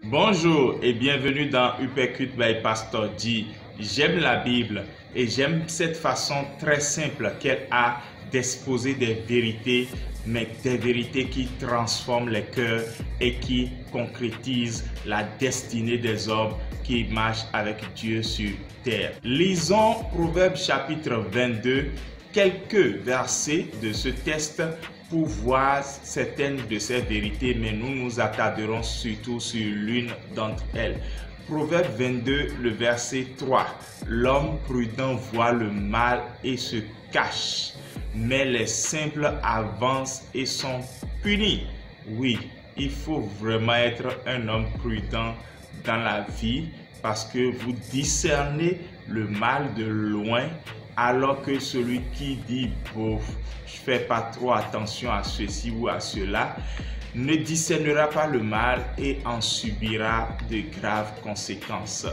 Bonjour et bienvenue dans Uppercut by Pastor D. J'aime la Bible et j'aime cette façon très simple qu'elle a d'exposer des vérités, mais des vérités qui transforment les cœurs et qui concrétisent la destinée des hommes qui marchent avec Dieu sur terre. Lisons Proverbes chapitre 22, quelques versets de ce texte pour voir certaines de ces vérités, mais nous nous attarderons surtout sur l'une d'entre elles. Proverbe 22, le verset 3. L'homme prudent voit le mal et se cache, mais les simples avancent et sont punis. Oui, il faut vraiment être un homme prudent dans la vie parce que vous discernez le mal de loin, alors que celui qui dit « bof, je fais pas trop attention à ceci ou à cela », ne discernera pas le mal et en subira de graves conséquences.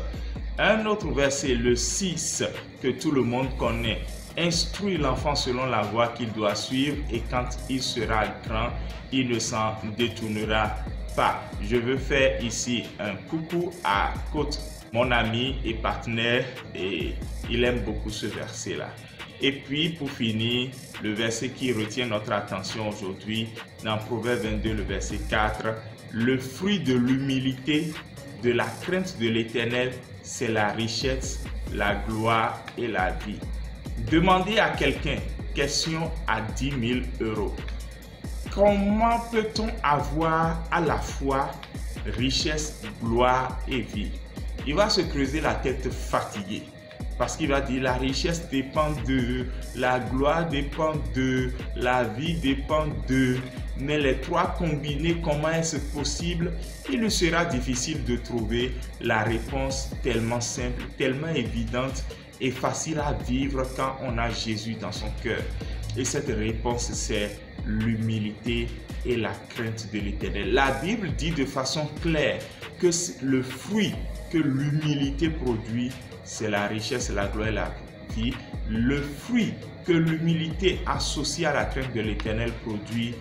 Un autre verset, le 6, que tout le monde connaît. Instruis l'enfant selon la voie qu'il doit suivre et quand il sera grand, il ne s'en détournera pas. Je veux faire ici un coucou à Côte, mon ami et partenaire, et il aime beaucoup ce verset-là. Et puis pour finir, le verset qui retient notre attention aujourd'hui, dans Proverbe 22, le verset 4, le fruit de l'humilité, de la crainte de l'Éternel, c'est la richesse, la gloire et la vie. Demandez à quelqu'un, question à 10 000 €. Comment peut-on avoir à la fois richesse, gloire et vie? Il va se creuser la tête fatigué parce qu'il va dire la richesse dépend de, la gloire dépend de, la vie dépend de, mais les trois combinés, comment est-ce possible? Il lui sera difficile de trouver la réponse tellement simple, tellement évidente et facile à vivre quand on a Jésus dans son cœur. Et cette réponse, c'est l'humilité et la crainte de l'Éternel. La Bible dit de façon claire que le fruit que l'humilité produit, c'est la richesse, la gloire et la vie. Le fruit que l'humilité associée à la crainte de l'Éternel produit,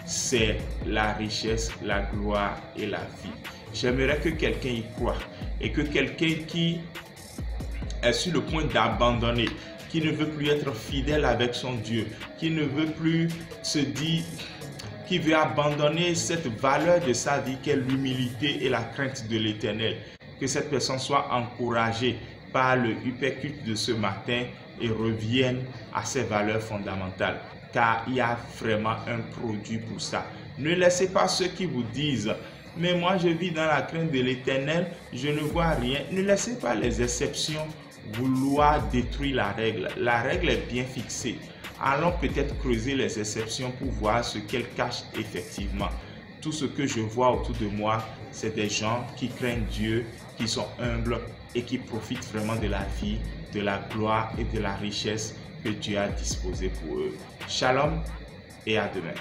c'est la richesse, la gloire et la vie. J'aimerais que quelqu'un y croie et que quelqu'un qui est sur le point d'abandonner, qui ne veut plus être fidèle avec son Dieu, qui ne veut plus se dire, qui veut abandonner cette valeur de sa vie qu'est l'humilité et la crainte de l'Éternel, que cette personne soit encouragée par le Uppercut de ce matin et revienne à ses valeurs fondamentales, car il y a vraiment un produit pour ça. Ne laissez pas ceux qui vous disent « mais moi je vis dans la crainte de l'Éternel, je ne vois rien ». Ne laissez pas les exceptions vouloir détruire la règle. La règle est bien fixée. Allons peut-être creuser les exceptions pour voir ce qu'elle cache effectivement. Tout ce que je vois autour de moi, c'est des gens qui craignent Dieu, qui sont humbles et qui profitent vraiment de la vie, de la gloire et de la richesse que Dieu a disposée pour eux. Shalom et à demain.